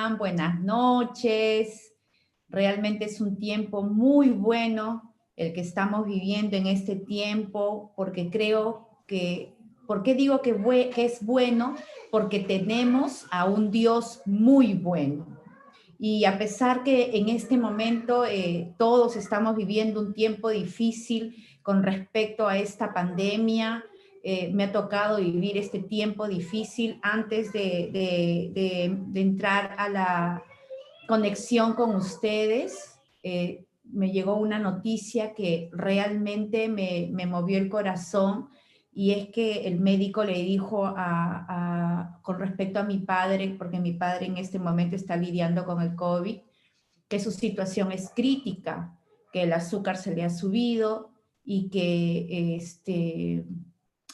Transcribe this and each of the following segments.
están? Buenas noches. Realmente es un tiempo muy bueno el que estamos viviendo en este tiempo, porque creo que, ¿por qué digo que es bueno? Porque tenemos a un Dios muy bueno. Y a pesar que en este momento todos estamos viviendo un tiempo difícil con respecto a esta pandemia, me ha tocado vivir este tiempo difícil antes de entrar a la conexión con ustedes. Me llegó una noticia que realmente me movió el corazón, y es que el médico le dijo con respecto a mi padre, porque mi padre en este momento está lidiando con el COVID, que su situación es crítica, que el azúcar se le ha subido y que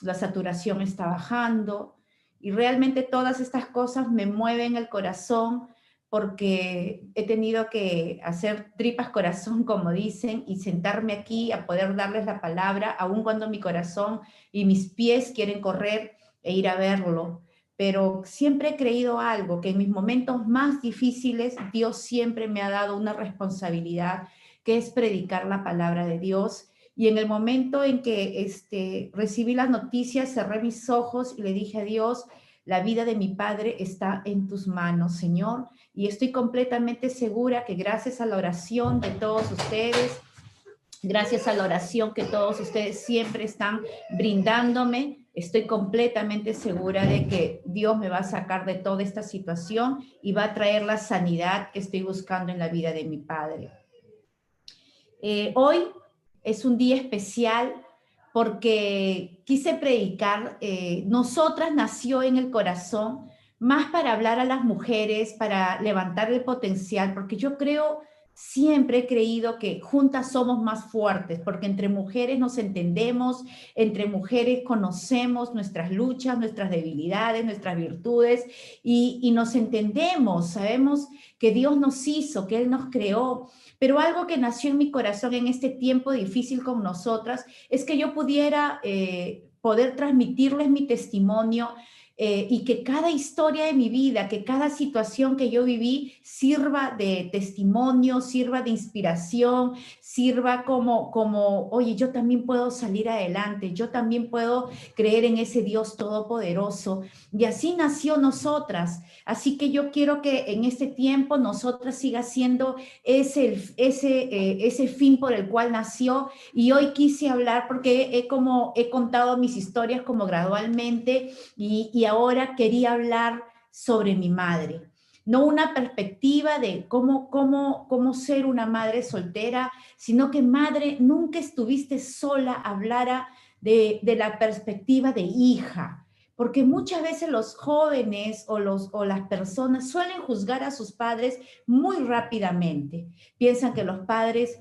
la saturación está bajando. Y realmente todas estas cosas me mueven el corazón, porque he tenido que hacer tripas corazón, como dicen, y sentarme aquí a poder darles la palabra, aun cuando mi corazón y mis pies quieren correr e ir a verlo. Pero siempre he creído algo, que en mis momentos más difíciles Dios siempre me ha dado una responsabilidad, que es predicar la palabra de Dios. Y en el momento en que recibí las noticias, cerré mis ojos y le dije a Dios: la vida de mi padre está en tus manos, Señor. Y estoy completamente segura que gracias a la oración de todos ustedes, gracias a la oración que todos ustedes siempre están brindándome, estoy completamente segura de que Dios me va a sacar de toda esta situación y va a traer la sanidad que estoy buscando en la vida de mi padre. Hoy es un día especial porque quise predicar. Nosotras nació en el corazón, más para hablar a las mujeres, para levantar el potencial, porque yo creo, siempre he creído que juntas somos más fuertes, porque entre mujeres nos entendemos, entre mujeres conocemos nuestras luchas, nuestras debilidades, nuestras virtudes, y nos entendemos, sabemos que Dios nos hizo, que Él nos creó. Pero algo que nació en mi corazón en este tiempo difícil con nosotras es que yo pudiera poder transmitirles mi testimonio, y que cada historia de mi vida, que cada situación que yo viví sirva de testimonio, sirva de inspiración, sirva como, oye, yo también puedo salir adelante, yo también puedo creer en ese Dios todopoderoso. Y así nació nosotras. Así que yo quiero que en este tiempo nosotras siga siendo ese fin por el cual nació. Y hoy quise hablar porque he contado mis historias como gradualmente, y ahora quería hablar sobre mi madre. No una perspectiva de cómo ser una madre soltera, sino que madre, nunca estuviste sola, hablara de la perspectiva de hija. Porque muchas veces los jóvenes o las personas suelen juzgar a sus padres muy rápidamente. Piensan que los padres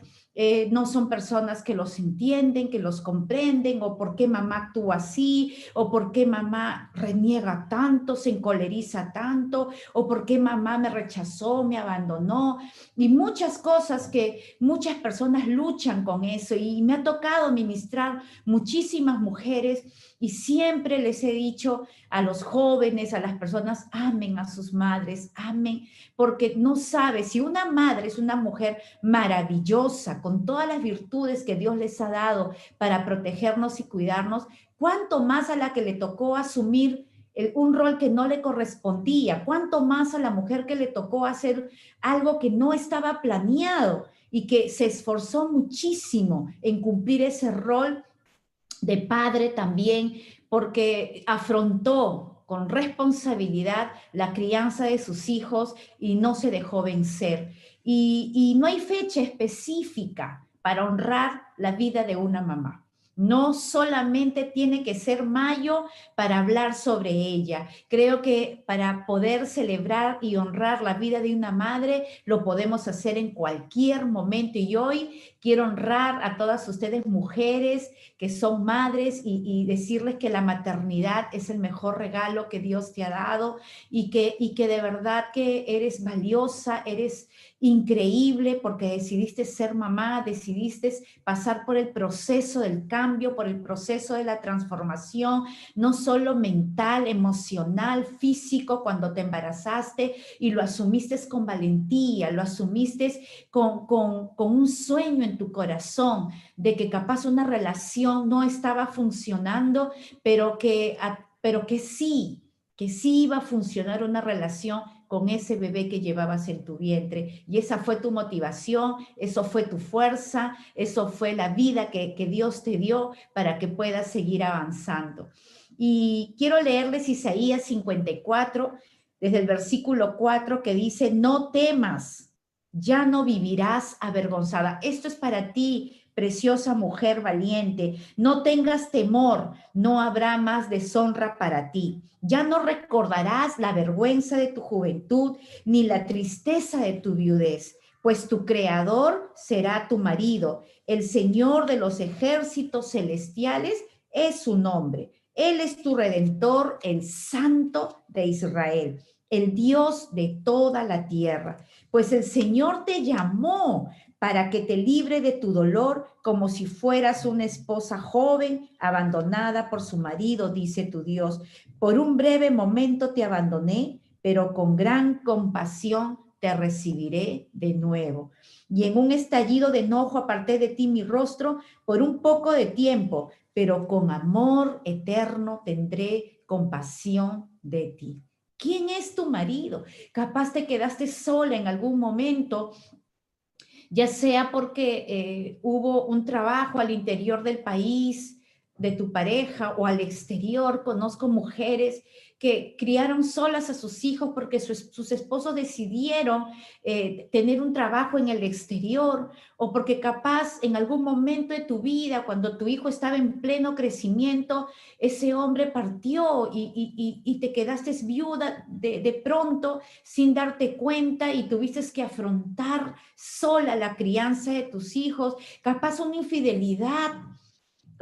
no son personas que los entienden, que los comprenden, o por qué mamá actúa así, o por qué mamá reniega tanto, se encoleriza tanto, o por qué mamá me rechazó, me abandonó, y muchas cosas que muchas personas luchan con eso. Y me ha tocado ministrar muchísimas mujeres, y siempre les he dicho a los jóvenes, a las personas: amen a sus madres, amen, porque no sabe, si una madre es una mujer maravillosa, con todas las virtudes que Dios les ha dado para protegernos y cuidarnos, cuánto más a la que le tocó asumir un rol que no le correspondía, cuánto más a la mujer que le tocó hacer algo que no estaba planeado y que se esforzó muchísimo en cumplir ese rol de padre también, porque afrontó con responsabilidad la crianza de sus hijos y no se dejó vencer. Y no hay fecha específica para honrar la vida de una mamá. No solamente tiene que ser mayo para hablar sobre ella. Creo que para poder celebrar y honrar la vida de una madre, lo podemos hacer en cualquier momento. Y hoy quiero honrar a todas ustedes mujeres que son madres, y decirles que la maternidad es el mejor regalo que Dios te ha dado, y que de verdad que eres valiosa, increíble porque decidiste ser mamá, decidiste pasar por el proceso del cambio, por el proceso de la transformación, no solo mental, emocional, físico, cuando te embarazaste y lo asumiste con valentía, lo asumiste con un sueño en tu corazón de que capaz una relación no estaba funcionando, pero que sí iba a funcionar una relación con ese bebé que llevabas en tu vientre. Y esa fue tu motivación, eso fue tu fuerza, eso fue la vida que Dios te dio para que puedas seguir avanzando. Y quiero leerles Isaías 54, desde el versículo 4, que dice, no temas, ya no vivirás avergonzada. Esto es para ti, preciosa mujer valiente. No tengas temor, no habrá más deshonra para ti. Ya no recordarás la vergüenza de tu juventud, ni la tristeza de tu viudez, pues tu Creador será tu marido. El Señor de los ejércitos celestiales es su nombre. Él es tu Redentor, el Santo de Israel, el Dios de toda la tierra. Pues el Señor te llamó para que te libre de tu dolor como si fueras una esposa joven abandonada por su marido, dice tu Dios. Por un breve momento te abandoné, pero con gran compasión te recibiré de nuevo. Y en un estallido de enojo aparté de ti mi rostro por un poco de tiempo, pero con amor eterno tendré compasión de ti. ¿Quién es tu marido? Capaz te quedaste sola en algún momento, ya sea porque hubo un trabajo al interior del país de tu pareja o al exterior. Conozco mujeres que criaron solas a sus hijos porque sus esposos decidieron tener un trabajo en el exterior, o porque capaz en algún momento de tu vida, cuando tu hijo estaba en pleno crecimiento, ese hombre partió y te quedaste viuda de pronto sin darte cuenta y tuviste que afrontar sola la crianza de tus hijos. Capaz una infidelidad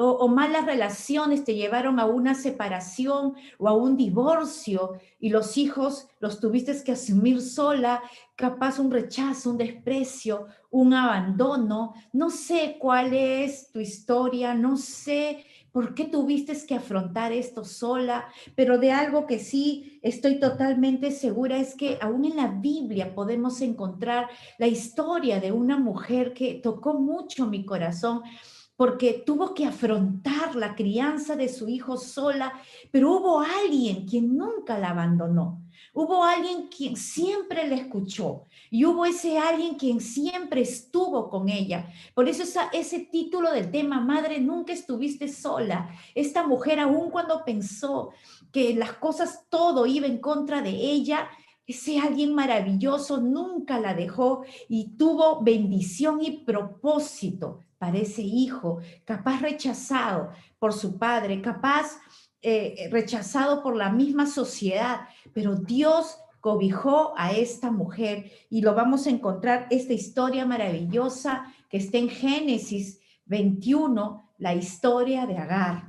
o malas relaciones te llevaron a una separación o a un divorcio y los hijos los tuviste que asumir sola, capaz un rechazo, un desprecio, un abandono. No sé cuál es tu historia, no sé por qué tuviste que afrontar esto sola, pero de algo que sí estoy totalmente segura es que aún en la Biblia podemos encontrar la historia de una mujer que tocó mucho mi corazón, porque tuvo que afrontar la crianza de su hijo sola, pero hubo alguien quien nunca la abandonó. Hubo alguien quien siempre la escuchó y hubo ese alguien quien siempre estuvo con ella. Por eso ese título del tema, Madre, nunca estuviste sola. Esta mujer, aun cuando pensó que las cosas, todo iba en contra de ella, ese alguien maravilloso nunca la dejó y tuvo bendición y propósito para ese hijo, capaz rechazado por su padre, capaz rechazado por la misma sociedad, pero Dios cobijó a esta mujer y lo vamos a encontrar, esta historia maravillosa que está en Génesis 21, la historia de Agar.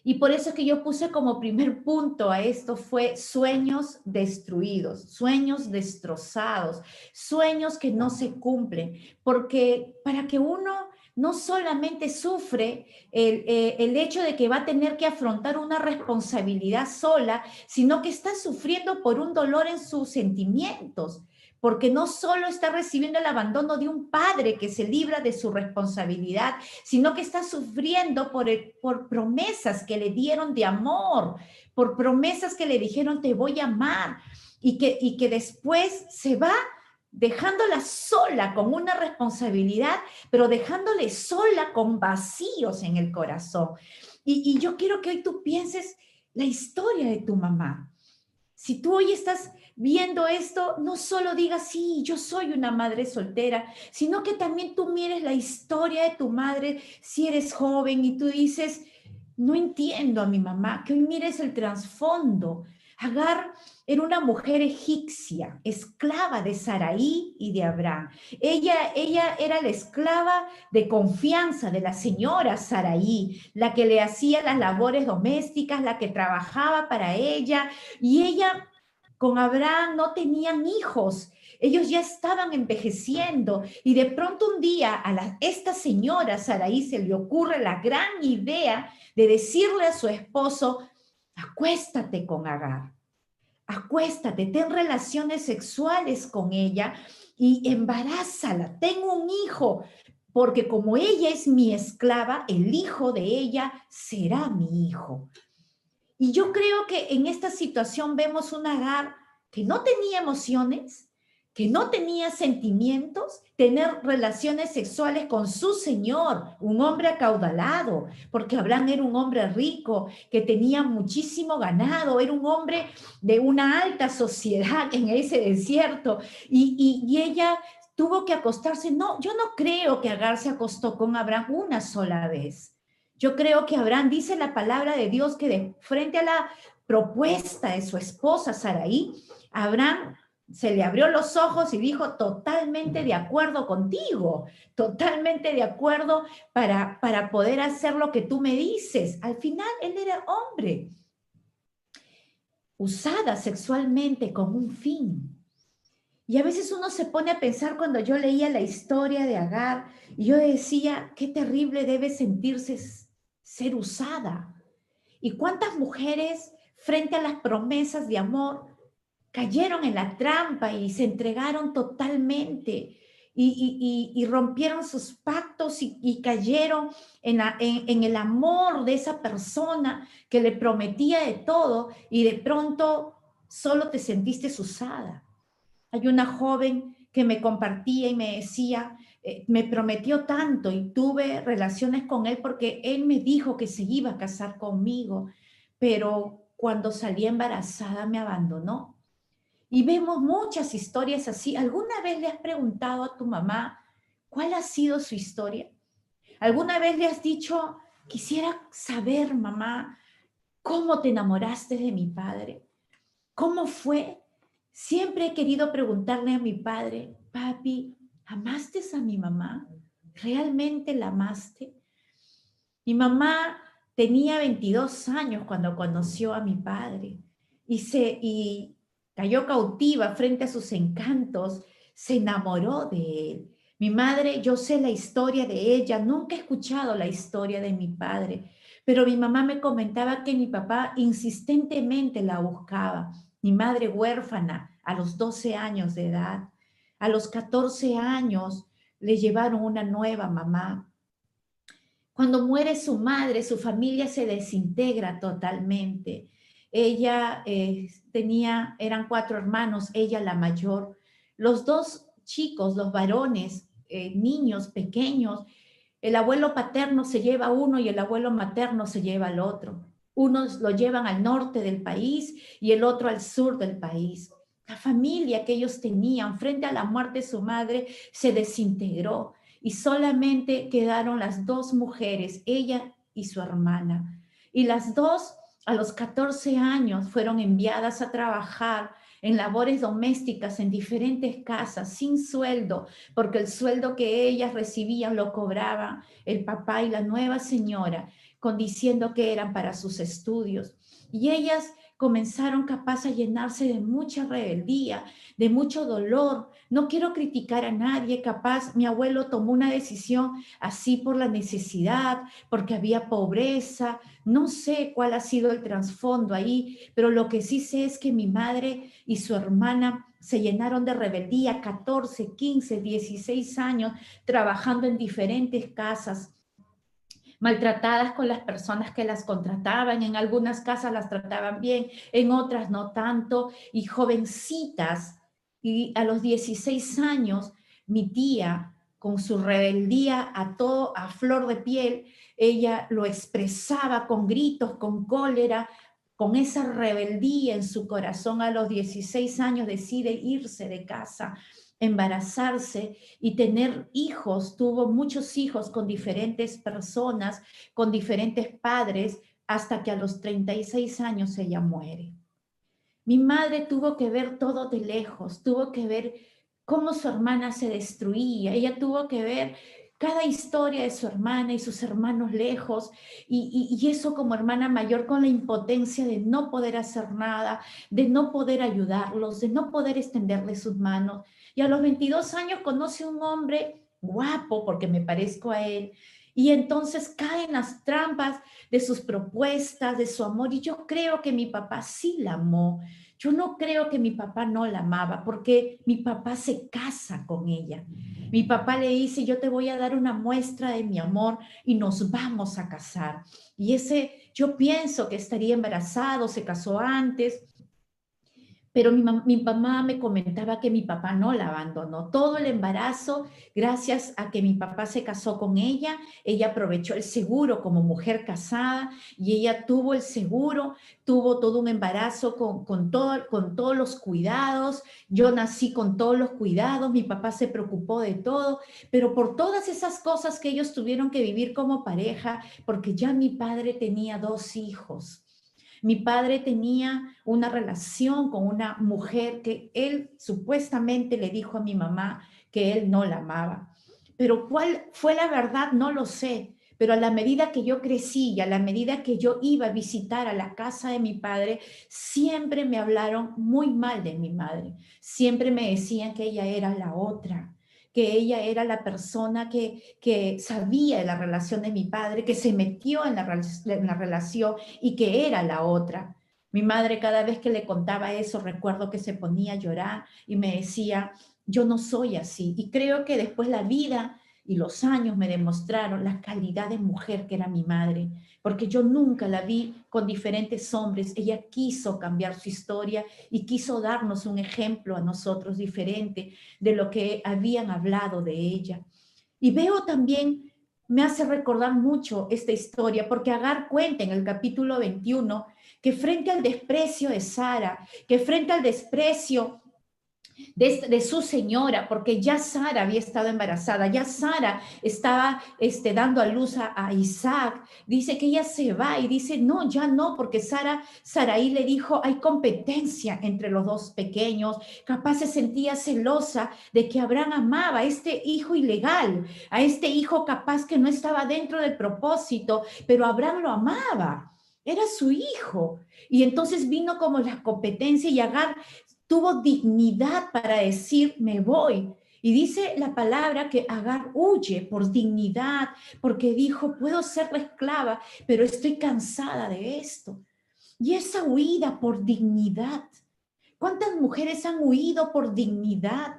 Y por eso es que yo puse como primer punto a esto fue sueños destruidos, sueños destrozados, sueños que no se cumplen, porque para que uno no solamente sufre el hecho de que va a tener que afrontar una responsabilidad sola, sino que está sufriendo por un dolor en sus sentimientos, porque no solo está recibiendo el abandono de un padre que se libra de su responsabilidad, sino que está sufriendo por promesas que le dieron de amor, por promesas que le dijeron te voy a amar, y que después se va dejándola sola con una responsabilidad, pero dejándole sola con vacíos en el corazón. Y yo quiero que hoy tú pienses la historia de tu mamá. Si tú hoy estás viendo esto, no solo digas, sí, yo soy una madre soltera, sino que también tú mires la historia de tu madre si eres joven y tú dices, no entiendo a mi mamá, que hoy mires el trasfondo. Agar era una mujer egipcia, esclava de Saraí y de Abraham. Ella era la esclava de confianza de la señora Saraí, la que le hacía las labores domésticas, la que trabajaba para ella, y ella con Abraham no tenían hijos. Ellos ya estaban envejeciendo y de pronto un día esta señora Sarai se le ocurre la gran idea de decirle a su esposo, acuéstate con Agar, acuéstate, ten relaciones sexuales con ella y embarázala, tengo un hijo, porque como ella es mi esclava, el hijo de ella será mi hijo. Y yo creo que en esta situación vemos una Agar que no tenía emociones, que no tenía sentimientos, tener relaciones sexuales con su señor, un hombre acaudalado, porque Abraham era un hombre rico, que tenía muchísimo ganado, era un hombre de una alta sociedad en ese desierto, y ella tuvo que acostarse. No, yo no creo que Agar se acostó con Abraham una sola vez. Yo creo que Abraham, dice la palabra de Dios, que de frente a la propuesta de su esposa Sarai, Abraham se le abrió los ojos y dijo, totalmente de acuerdo contigo, totalmente de acuerdo para poder hacer lo que tú me dices. Al final, él era hombre, usada sexualmente con un fin. Y a veces uno se pone a pensar cuando yo leía la historia de Agar, y yo decía, qué terrible debe sentirse ser usada. Y cuántas mujeres frente a las promesas de amor cayeron en la trampa y se entregaron totalmente y rompieron sus pactos y cayeron en el amor de esa persona que le prometía de todo y de pronto solo te sentiste usada. Hay una joven que me compartía y me decía, me prometió tanto y tuve relaciones con él porque él me dijo que se iba a casar conmigo, pero cuando salí embarazada me abandonó. Y vemos muchas historias así. ¿Alguna vez le has preguntado a tu mamá cuál ha sido su historia? ¿Alguna vez le has dicho, quisiera saber, mamá, cómo te enamoraste de mi padre? ¿Cómo fue? Siempre he querido preguntarle a mi padre, papi, ¿amaste a mi mamá? ¿Realmente la amaste? Mi mamá tenía 22 años cuando conoció a mi padre y cayó cautiva frente a sus encantos, se enamoró de él. Mi madre, yo sé la historia de ella, nunca he escuchado la historia de mi padre, pero mi mamá me comentaba que mi papá insistentemente la buscaba. Mi madre huérfana a los 12 años de edad, a los 14 años le llevaron una nueva mamá. Cuando muere su madre, su familia se desintegra totalmente. Ella eran 4 hermanos, ella la mayor. Los 2 chicos, los varones, niños pequeños, el abuelo paterno se lleva a uno y el abuelo materno se lleva al otro. Unos lo llevan al norte del país y el otro al sur del país. La familia que ellos tenían frente a la muerte de su madre se desintegró y solamente quedaron las 2 mujeres, ella y su hermana. Y las 2 a los 14 años fueron enviadas a trabajar en labores domésticas en diferentes casas sin sueldo, porque el sueldo que ellas recibían lo cobraban el papá y la nueva señora, diciendo que eran para sus estudios. Y ellas comenzaron capaz a llenarse de mucha rebeldía, de mucho dolor. No quiero criticar a nadie, capaz mi abuelo tomó una decisión así por la necesidad, porque había pobreza, no sé cuál ha sido el trasfondo ahí, pero lo que sí sé es que mi madre y su hermana se llenaron de rebeldía, 14, 15, 16 años, trabajando en diferentes casas, maltratadas con las personas que las contrataban. En algunas casas las trataban bien, en otras no tanto, y jovencitas. Y a los 16 años, mi tía, con su rebeldía a todo, a flor de piel, ella lo expresaba con gritos, con cólera, con esa rebeldía en su corazón. A los 16 años decide irse de casa, embarazarse y tener hijos. Tuvo muchos hijos con diferentes personas, con diferentes padres, hasta que a los 36 años ella muere. Mi madre tuvo que ver todo de lejos, tuvo que ver cómo su hermana se destruía, ella tuvo que ver cada historia de su hermana y sus hermanos lejos, y eso como hermana mayor con la impotencia de no poder hacer nada, de no poder ayudarlos, de no poder extenderles sus manos. Y a los 22 años conoce un hombre guapo, porque me parezco a él, y entonces cae en las trampas de sus propuestas, de su amor, y yo creo que mi papá sí la amó. Yo no creo que mi papá no la amaba, porque mi papá se casa con ella. Mi papá le dice, yo te voy a dar una muestra de mi amor y nos vamos a casar. Y yo pienso que estaría embarazado, se casó antes, pero mi mamá me comentaba que mi papá no la abandonó. Todo el embarazo, gracias a que mi papá se casó con ella aprovechó el seguro como mujer casada y ella tuvo el seguro, tuvo todo un embarazo con todos los cuidados. Yo nací con todos los cuidados, mi papá se preocupó de todo, pero por todas esas cosas que ellos tuvieron que vivir como pareja, porque ya mi padre tenía 2 hijos. Mi padre tenía una relación con una mujer que él supuestamente le dijo a mi mamá que él no la amaba. Pero cuál fue la verdad, no lo sé. Pero a la medida que yo crecí y a la medida que yo iba a visitar a la casa de mi padre, siempre me hablaron muy mal de mi madre. Siempre me decían que ella era la otra, que ella era la persona que sabía de la relación de mi padre, que se metió en la relación y que era la otra. Mi madre cada vez que le contaba eso, recuerdo que se ponía a llorar y me decía, yo no soy así. Y creo que después la vida y los años me demostraron la calidad de mujer que era mi madre, porque yo nunca la vi con diferentes hombres. Ella quiso cambiar su historia y quiso darnos un ejemplo a nosotros diferente de lo que habían hablado de ella. Y veo también, me hace recordar mucho esta historia, porque Agar cuenta en el capítulo 21 que frente al desprecio de Sara, que frente al desprecio de su señora, porque ya Sara había estado embarazada, ya Sara estaba dando a luz a Isaac, dice que ella se va y dice, no, ya no, porque Saraí le dijo, hay competencia entre los dos pequeños, capaz se sentía celosa de que Abraham amaba a este hijo ilegal, a este hijo capaz que no estaba dentro del propósito, pero Abraham lo amaba. Era su hijo. Y entonces vino como la competencia y Agar tuvo dignidad para decir, me voy. Y dice la palabra que Agar huye por dignidad, porque dijo, puedo ser la esclava, pero estoy cansada de esto. Y esa huida por dignidad. ¿Cuántas mujeres han huido por dignidad?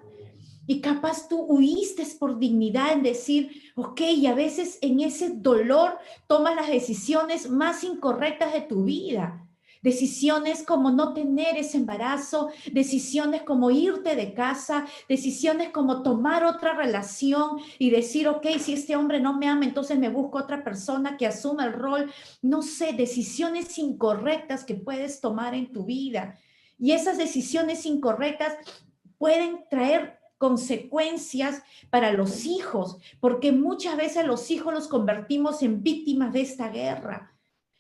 Y capaz tú huiste por dignidad en decir, ok, y a veces en ese dolor tomas las decisiones más incorrectas de tu vida. Decisiones como no tener ese embarazo, decisiones como irte de casa, decisiones como tomar otra relación y decir, ok, si este hombre no me ama, entonces me busco otra persona que asuma el rol. No sé, decisiones incorrectas que puedes tomar en tu vida. Y esas decisiones incorrectas pueden traer consecuencias para los hijos, porque muchas veces los hijos los convertimos en víctimas de esta guerra,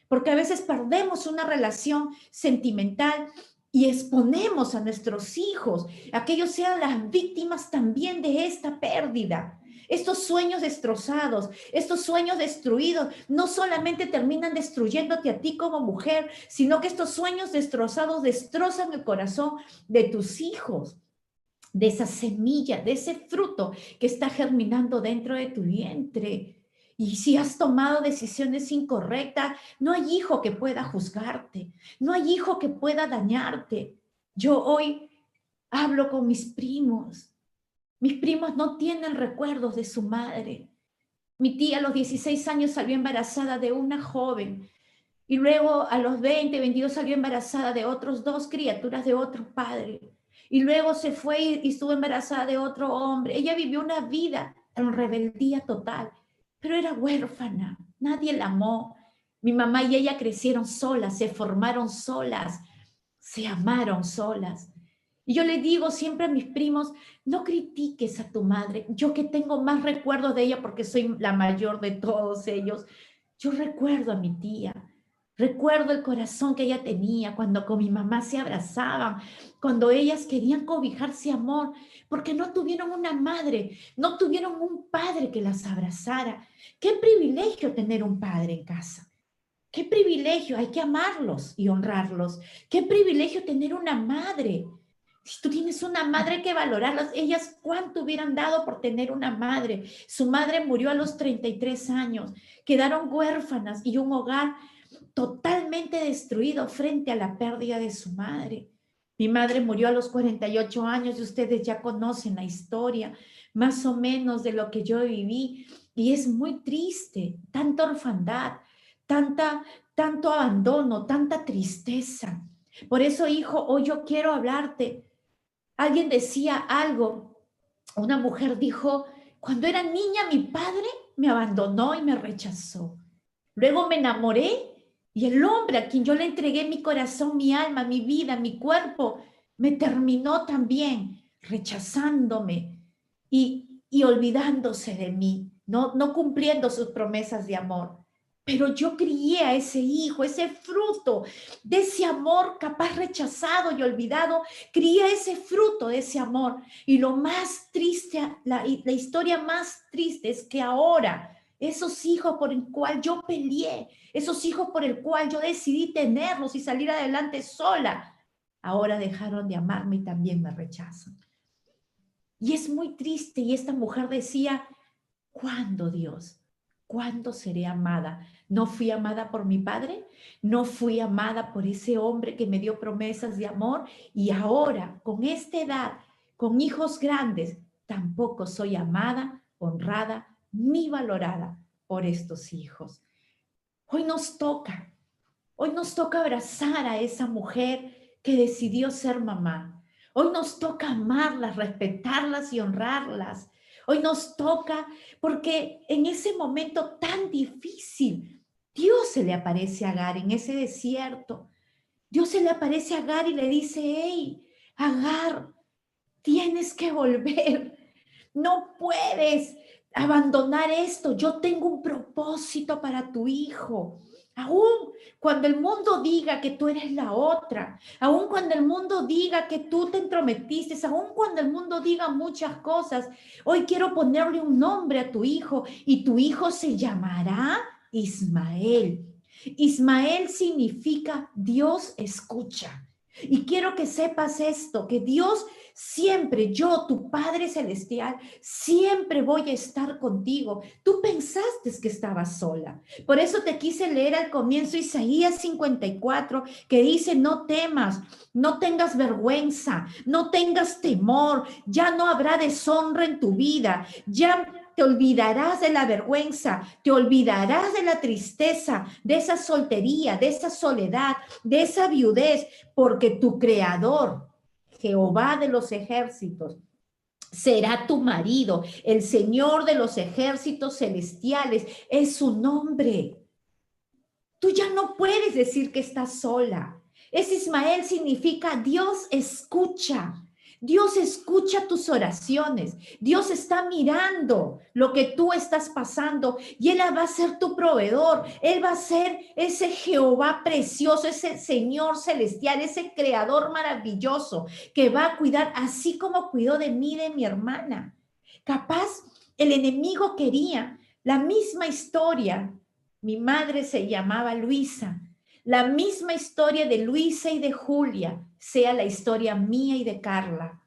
porque a veces perdemos una relación sentimental y exponemos a nuestros hijos a que ellos sean las víctimas también de esta pérdida. Estos sueños destrozados, estos sueños destruidos, no solamente terminan destruyéndote a ti como mujer, sino que estos sueños destrozados destrozan el corazón de tus hijos, de esa semilla, de ese fruto que está germinando dentro de tu vientre. Y si has tomado decisiones incorrectas, no hay hijo que pueda juzgarte, no hay hijo que pueda dañarte. Yo hoy hablo con mis primos. Mis primos no tienen recuerdos de su madre. Mi tía a los 16 años salió embarazada de una joven y luego a los 20, 22 salió embarazada de otros 2 criaturas de otro padre. Y luego se fue y estuvo embarazada de otro hombre. Ella vivió una vida en rebeldía total, pero era huérfana. Nadie la amó. Mi mamá y ella crecieron solas, se formaron solas, se amaron solas. Y yo le digo siempre a mis primos, no critiques a tu madre. Yo que tengo más recuerdos de ella porque soy la mayor de todos ellos, yo recuerdo a mi tía. Recuerdo el corazón que ella tenía cuando con mi mamá se abrazaban, cuando ellas querían cobijarse amor, porque no tuvieron una madre, no tuvieron un padre que las abrazara. Qué privilegio tener un padre en casa. Qué privilegio, hay que amarlos y honrarlos. Qué privilegio tener una madre. Si tú tienes una madre, hay que valorarlas. Ellas, ¿cuánto hubieran dado por tener una madre? Su madre murió a los 33 años. Quedaron huérfanas y un hogar totalmente destruido frente a la pérdida de su madre. Mi madre murió a los 48 años y ustedes ya conocen la historia, más o menos de lo que yo viví. Y es muy triste, tanta orfandad, tanto abandono, tanta tristeza. Por eso, hijo, hoy yo quiero hablarte. Alguien decía algo, una mujer dijo, cuando era niña mi padre me abandonó y me rechazó. Luego me enamoré y el hombre a quien yo le entregué mi corazón, mi alma, mi vida, mi cuerpo, me terminó también rechazándome y olvidándose de mí, no cumpliendo sus promesas de amor. Pero yo crié a ese hijo, ese fruto de ese amor capaz rechazado y olvidado, crié ese fruto de ese amor. Y lo más triste, la historia más triste es que ahora esos hijos por el cual yo peleé, esos hijos por el cual yo decidí tenerlos y salir adelante sola, ahora dejaron de amarme y también me rechazan. Y es muy triste. Y esta mujer decía, ¿cuándo, Dios? ¿Cuándo seré amada? ¿No fui amada por mi padre? ¿No fui amada por ese hombre que me dio promesas de amor? Y ahora, con esta edad, con hijos grandes, tampoco soy amada, honrada, ni valorada por estos hijos. Hoy nos toca abrazar a esa mujer que decidió ser mamá. Hoy nos toca amarlas, respetarlas y honrarlas. Hoy nos toca porque en ese momento tan difícil, Dios se le aparece a Agar en ese desierto. Dios se le aparece a Agar y le dice, hey, Agar, tienes que volver. No puedes abandonar esto. Yo tengo un propósito para tu hijo. Aún cuando el mundo diga que tú eres la otra, aún cuando el mundo diga que tú te entrometiste, aún cuando el mundo diga muchas cosas, hoy quiero ponerle un nombre a tu hijo y tu hijo se llamará Ismael. Ismael significa Dios escucha. Y quiero que sepas esto, que Dios siempre, yo, tu Padre Celestial, siempre voy a estar contigo. Tú pensaste que estabas sola. Por eso te quise leer al comienzo Isaías 54, que dice, no temas, no tengas vergüenza, no tengas temor, ya no habrá deshonra en tu vida, ya te olvidarás de la vergüenza, te olvidarás de la tristeza, de esa soltería, de esa soledad, de esa viudez, porque tu creador, Jehová de los ejércitos, será tu marido. El Señor de los ejércitos celestiales es su nombre. Tú ya no puedes decir que estás sola. Ese Ismael significa Dios escucha. Dios escucha tus oraciones. Dios está mirando lo que tú estás pasando y Él va a ser tu proveedor. Él va a ser ese Jehová precioso, ese Señor celestial, ese creador maravilloso que va a cuidar así como cuidó de mí, de mi hermana. Capaz el enemigo quería la misma historia. Mi madre se llamaba Luisa. La misma historia de Luisa y de Julia sea la historia mía y de Carla.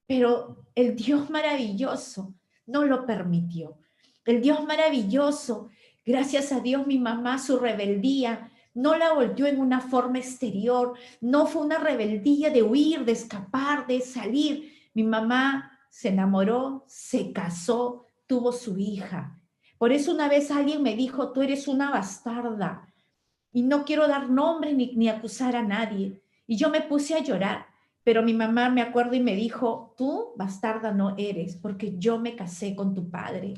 Pero el Dios maravilloso no lo permitió. El Dios maravilloso, gracias a Dios, mi mamá, su rebeldía, no la volvió en una forma exterior, no fue una rebeldía de huir, de escapar, de salir. Mi mamá se enamoró, se casó, tuvo su hija. Por eso una vez alguien me dijo, tú eres una bastarda. Y no quiero dar nombre ni acusar a nadie. Y yo me puse a llorar, pero mi mamá me acuerdo y me dijo, tú bastarda no eres, porque yo me casé con tu padre.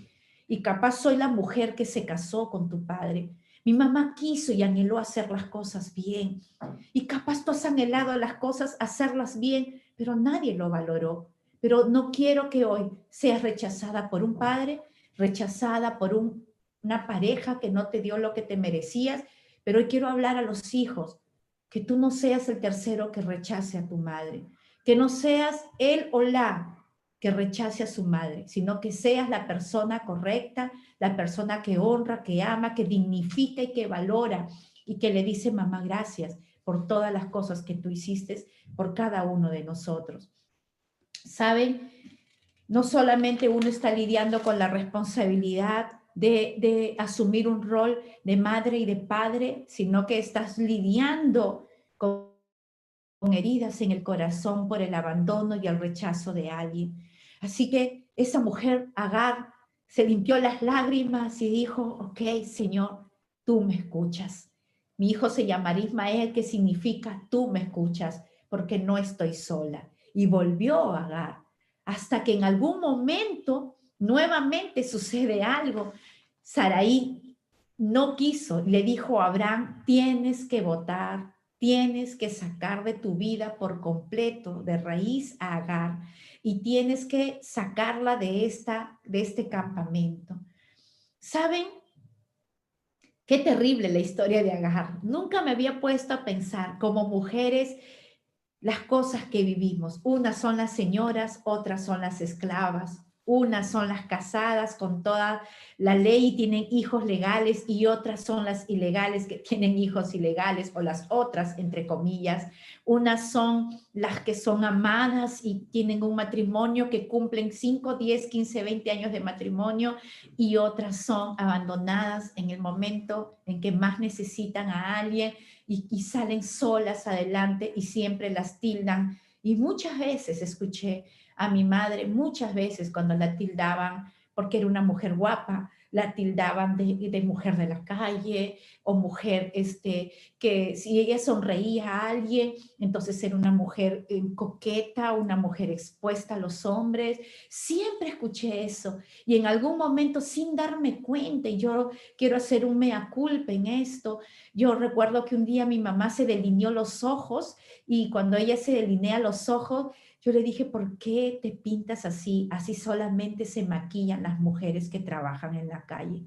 Y capaz soy la mujer que se casó con tu padre. Mi mamá quiso y anheló hacer las cosas bien. Y capaz tú has anhelado las cosas, hacerlas bien, pero nadie lo valoró. Pero no quiero que hoy seas rechazada por un padre, rechazada por una pareja que no te dio lo que te merecías, pero hoy quiero hablar a los hijos, que tú no seas el tercero que rechace a tu madre, que no seas él o la que rechace a su madre, sino que seas la persona correcta, la persona que honra, que ama, que dignifica y que valora y que le dice, mamá, gracias, por todas las cosas que tú hiciste por cada uno de nosotros. ¿Saben? No solamente uno está lidiando con la responsabilidad de asumir un rol de madre y de padre, sino que estás lidiando con heridas en el corazón por el abandono y el rechazo de alguien. Así que esa mujer, Agar, se limpió las lágrimas y dijo, ok, Señor, tú me escuchas. Mi hijo se llamará Ismael, que significa tú me escuchas, porque no estoy sola. Y volvió a Agar, hasta que en algún momento nuevamente sucede algo. Saraí no quiso, le dijo a Abraham, tienes que votar, tienes que sacar de tu vida por completo, de raíz a Agar, y tienes que sacarla de este campamento. ¿Saben? Qué terrible la historia de Agar. Nunca me había puesto a pensar como mujeres las cosas que vivimos. Unas son las señoras, otras son las esclavas. Unas son las casadas con toda la ley y tienen hijos legales, y otras son las ilegales que tienen hijos ilegales, o las otras, entre comillas. Unas son las que son amadas y tienen un matrimonio que cumplen 5, 10, 15, 20 años de matrimonio, y otras son abandonadas en el momento en que más necesitan a alguien, y salen solas adelante y siempre las tildan. Y muchas veces escuché a mi madre, muchas veces cuando la tildaban porque era una mujer guapa, la tildaban de mujer de la calle, o mujer que si ella sonreía a alguien, entonces era una mujer coqueta, una mujer expuesta a los hombres. Siempre escuché eso, y en algún momento, sin darme cuenta, y yo quiero hacer un mea culpa en esto, yo recuerdo que un día mi mamá se delineó los ojos, y cuando ella se delinea los ojos, yo le dije, ¿por qué te pintas así? Así solamente se maquillan las mujeres que trabajan en la calle.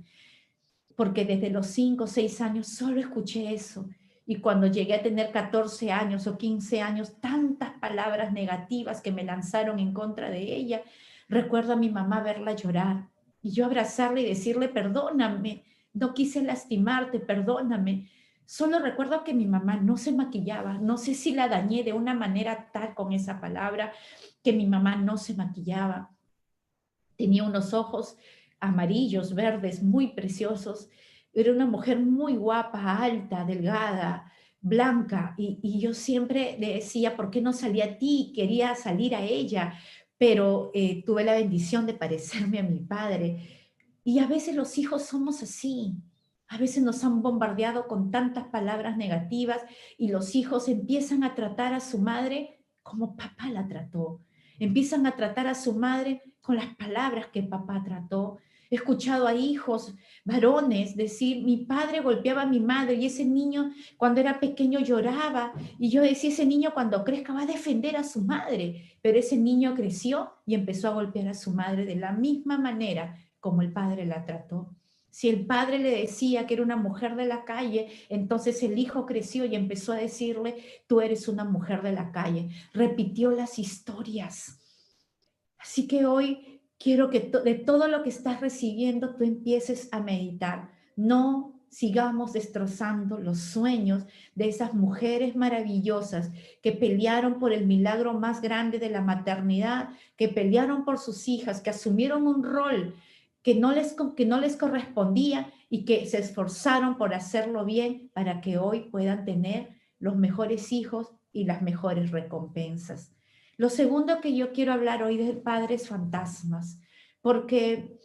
Porque desde los 5 o 6 años solo escuché eso. Y cuando llegué a tener 14 años o 15 años, tantas palabras negativas que me lanzaron en contra de ella. Recuerdo a mi mamá verla llorar y yo abrazarla y decirle, perdóname, no quise lastimarte, perdóname. Solo recuerdo que mi mamá no se maquillaba. No sé si la dañé de una manera tal con esa palabra, que mi mamá no se maquillaba. Tenía unos ojos amarillos, verdes, muy preciosos. Era una mujer muy guapa, alta, delgada, blanca. Y yo siempre le decía, ¿por qué no salí a ti? Quería salir a ella, pero tuve la bendición de parecerme a mi padre. Y a veces los hijos somos así. A veces nos han bombardeado con tantas palabras negativas, y los hijos empiezan a tratar a su madre como papá la trató. Empiezan a tratar a su madre con las palabras que papá trató. He escuchado a hijos varones decir, mi padre golpeaba a mi madre, y ese niño cuando era pequeño lloraba, y yo decía, ese niño cuando crezca va a defender a su madre, pero ese niño creció y empezó a golpear a su madre de la misma manera como el padre la trató. Si el padre le decía que era una mujer de la calle, entonces el hijo creció y empezó a decirle, tú eres una mujer de la calle. Repitió las historias. Así que hoy quiero que de todo lo que estás recibiendo tú empieces a meditar. No sigamos destrozando los sueños de esas mujeres maravillosas que pelearon por el milagro más grande de la maternidad, que pelearon por sus hijas, que asumieron un rol que no les correspondía, y que se esforzaron por hacerlo bien para que hoy puedan tener los mejores hijos y las mejores recompensas. Lo segundo que yo quiero hablar hoy de padres fantasmas, porque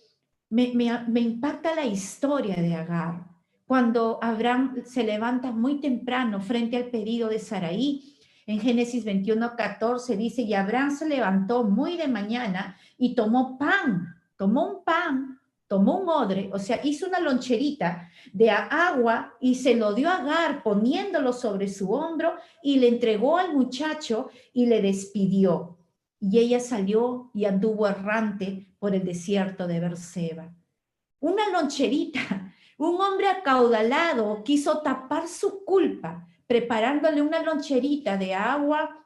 me impacta la historia de Agar. Cuando Abraham se levanta muy temprano frente al pedido de Saraí, en Génesis 21:14 dice, y Abraham se levantó muy de mañana y tomó un pan, tomó un odre, o sea, hizo una loncherita de agua y se lo dio a Agar poniéndolo sobre su hombro, y le entregó al muchacho y le despidió. Y ella salió y anduvo errante por el desierto de Berseba. Una loncherita, un hombre acaudalado quiso tapar su culpa preparándole una loncherita de agua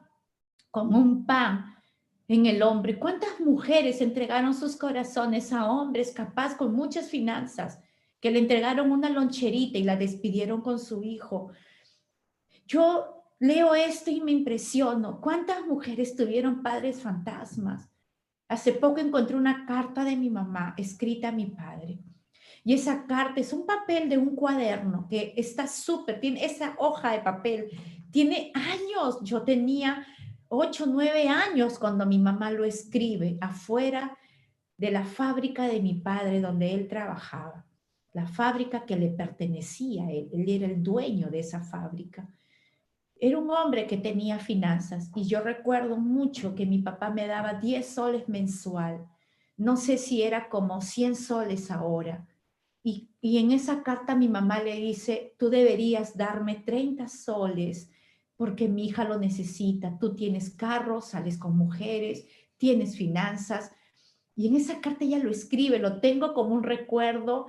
con un pan en el hombro. ¿Y cuántas mujeres entregaron sus corazones a hombres capaz con muchas finanzas, que le entregaron una loncherita y la despidieron con su hijo? Yo leo esto y me impresiono. ¿Cuántas mujeres tuvieron padres fantasmas? Hace poco encontré una carta de mi mamá escrita a mi padre. Y esa carta es un papel de un cuaderno que está súper, tiene esa hoja de papel, tiene años. Yo tenía 8, 9 años cuando mi mamá lo escribe afuera de la fábrica de mi padre donde él trabajaba, la fábrica que le pertenecía a él. Él era el dueño de esa fábrica. Era un hombre que tenía finanzas y yo recuerdo mucho que mi papá me daba 10 soles mensual. No sé si era como 100 soles ahora. Y en esa carta mi mamá le dice, tú deberías darme 30 soles porque mi hija lo necesita. Tú tienes carro, sales con mujeres, tienes finanzas. Y en esa carta ella lo escribe, lo tengo como un recuerdo,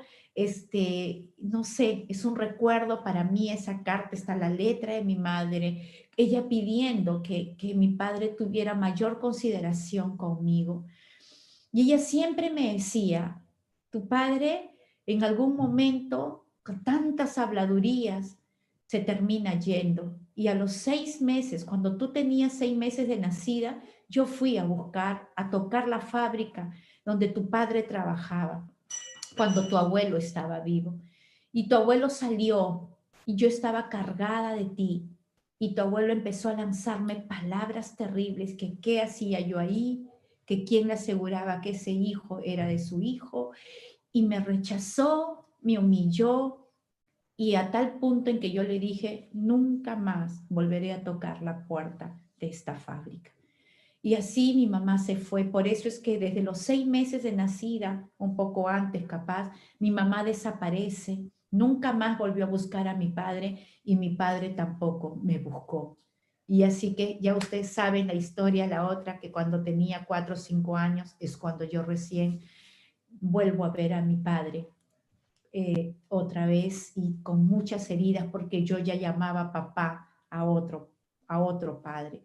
no sé, es un recuerdo para mí esa carta, está la letra de mi madre, ella pidiendo que mi padre tuviera mayor consideración conmigo. Y ella siempre me decía, tu padre en algún momento, con tantas habladurías, se termina yendo. Y a los 6 meses, cuando tú tenías 6 meses de nacida, yo fui a buscar, a tocar la fábrica donde tu padre trabajaba, cuando tu abuelo estaba vivo. Y tu abuelo salió y yo estaba cargada de ti. Y tu abuelo empezó a lanzarme palabras terribles, que qué hacía yo ahí, que quién le aseguraba que ese hijo era de su hijo, y me rechazó, me humilló, y a tal punto en que yo le dije, nunca más volveré a tocar la puerta de esta fábrica. Y así mi mamá se fue. Por eso es que desde los 6 meses de nacida, un poco antes capaz, mi mamá desaparece. Nunca más volvió a buscar a mi padre y mi padre tampoco me buscó. Y así que ya ustedes saben la historia, la otra, que cuando tenía 4 o 5 años es cuando yo recién vuelvo a ver a mi padre otra vez y con muchas heridas porque yo ya llamaba papá a otro padre.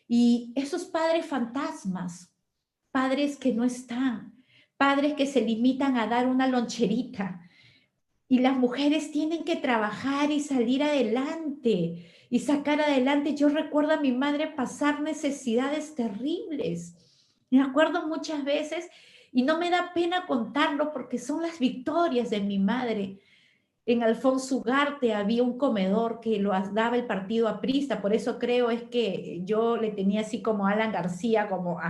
Y esos padres fantasmas, padres que no están, padres que se limitan a dar una loncherita. Y las mujeres tienen que trabajar y salir adelante y sacar adelante. Yo recuerdo a mi madre pasar necesidades terribles. Me acuerdo muchas veces y no me da pena contarlo porque son las victorias de mi madre. En Alfonso Ugarte había un comedor que lo daba el partido aprista, por eso creo es que yo le tenía así como Alan García, como,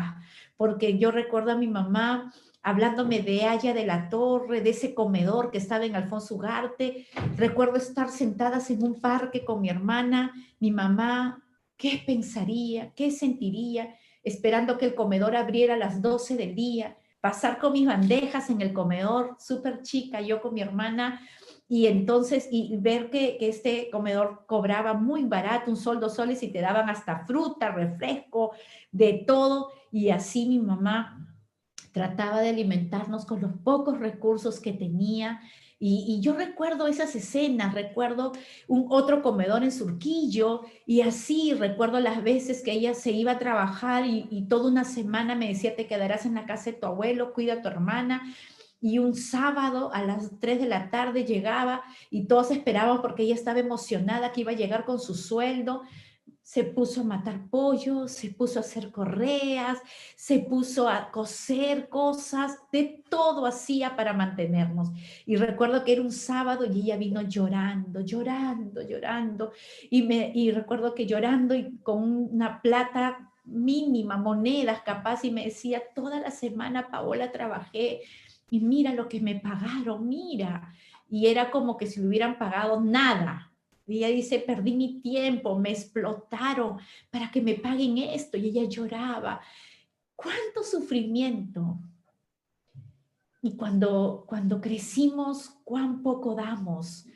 porque yo recuerdo a mi mamá hablándome de Haya de la Torre, de ese comedor que estaba en Alfonso Ugarte. Recuerdo estar sentadas en un parque con mi hermana, mi mamá, ¿qué pensaría? ¿Qué sentiría? Esperando que el comedor abriera a las 12 del día, pasar con mis bandejas en el comedor, súper chica, yo con mi hermana, y entonces, y ver que este comedor cobraba muy barato, 1 sol, 2 soles, y te daban hasta fruta, refresco, de todo. Y así mi mamá trataba de alimentarnos con los pocos recursos que tenía. Y yo recuerdo esas escenas, recuerdo otro comedor en Surquillo, y así recuerdo las veces que ella se iba a trabajar y toda una semana me decía, te quedarás en la casa de tu abuelo, cuida a tu hermana. Y un sábado a las 3 de la tarde llegaba y todos esperábamos porque ella estaba emocionada que iba a llegar con su sueldo. Se puso a matar pollos, se puso a hacer correas, se puso a coser cosas, de todo hacía para mantenernos. Y recuerdo que era un sábado y ella vino llorando, llorando, llorando. Y recuerdo que llorando y con una plata mínima, monedas capaz, y me decía, toda la semana, Paola, trabajé y mira lo que me pagaron, mira. Y era como que si le hubieran pagado nada. Y ella dice, perdí mi tiempo, me explotaron para que me paguen esto. Y ella lloraba. ¿Cuánto sufrimiento? Y cuando crecimos, cuán poco damos,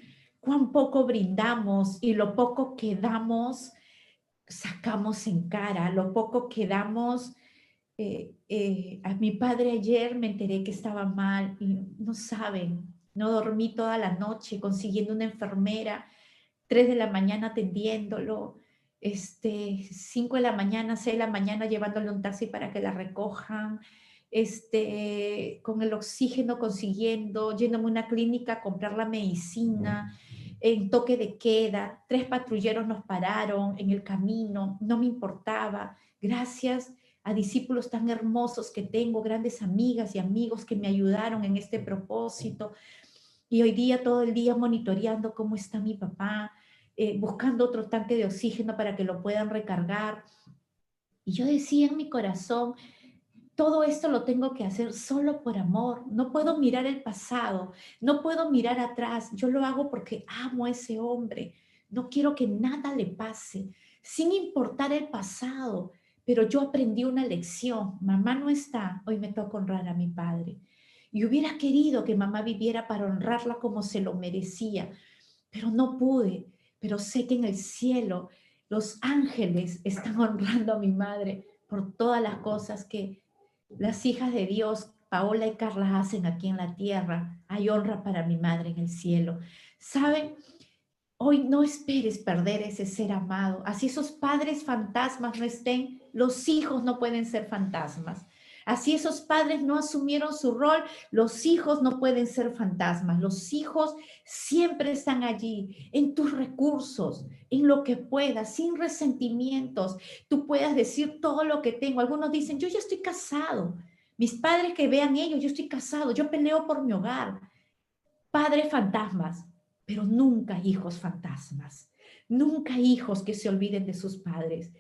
cuán poco brindamos, y lo poco que damos, sacamos en cara, lo poco que damos. A mi padre ayer me enteré que estaba mal y no saben, no dormí toda la noche consiguiendo una enfermera, 3 de la mañana atendiéndolo, 5 de la mañana, 6 de la mañana llevándole un taxi para que la recojan, con el oxígeno consiguiendo, yéndome a una clínica a comprar la medicina, en toque de queda, 3 patrulleros nos pararon en el camino, no me importaba. Gracias a discípulos tan hermosos que tengo, grandes amigas y amigos que me ayudaron en este propósito. Y hoy día, todo el día monitoreando cómo está mi papá, buscando otro tanque de oxígeno para que lo puedan recargar. Y yo decía en mi corazón, todo esto lo tengo que hacer solo por amor. No puedo mirar el pasado, no puedo mirar atrás. Yo lo hago porque amo a ese hombre. No quiero que nada le pase, sin importar el pasado. Pero yo aprendí una lección. Mamá no está, hoy me toca honrar a mi padre. Y hubiera querido que mamá viviera para honrarla como se lo merecía, pero no pude. Pero sé que en el cielo los ángeles están honrando a mi madre por todas las cosas que las hijas de Dios, Paola y Carla, hacen aquí en la tierra. Hay honra para mi madre en el cielo. ¿Saben? Hoy no esperes perder ese ser amado. Así esos padres fantasmas no estén, los hijos no pueden ser fantasmas. Así esos padres no asumieron su rol, los hijos no pueden ser fantasmas. Los hijos siempre están allí, en tus recursos, en lo que puedas, sin resentimientos. Tú puedas decir todo lo que tengo. Algunos dicen, yo ya estoy casado. Mis padres que vean ellos, yo estoy casado, yo peleo por mi hogar. Padres fantasmas, pero nunca hijos fantasmas, nunca hijos que se olviden de sus padres,